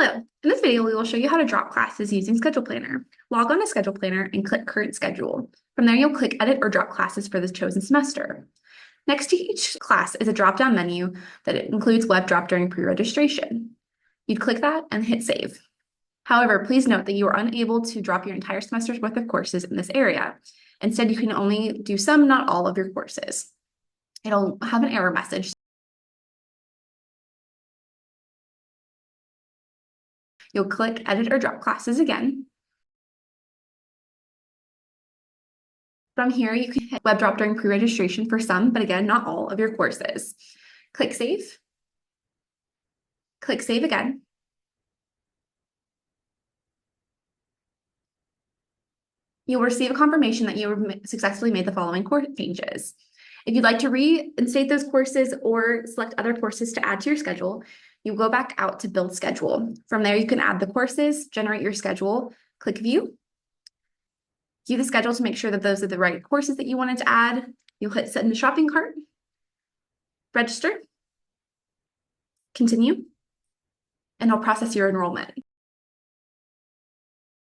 Hello, in this video, we will show you how to drop classes using Schedule Planner. Log on to Schedule Planner and click Current Schedule. From there, you'll click Edit or Drop Classes for the chosen semester. Next to each class is a drop-down menu that includes Web Drop during pre-registration. You'd click that and hit Save. However, please note that you are unable to drop your entire semester's worth of courses in this area. Instead, you can only do some, not all of your courses. It'll have an error message. You'll click Edit or Drop Classes again. From here, you can hit Web Drop during pre-registration for some, but again, not all of your courses. Click Save. Click Save again. You'll receive a confirmation that you have successfully made the following course changes. If you'd like to reinstate those courses or select other courses to add to your schedule, you go back out to Build Schedule. From there, you can add the courses, generate your schedule, click View. View the schedule to make sure that those are the right courses that you wanted to add. You'll hit Set in the Shopping Cart, Register, Continue, and it'll process your enrollment.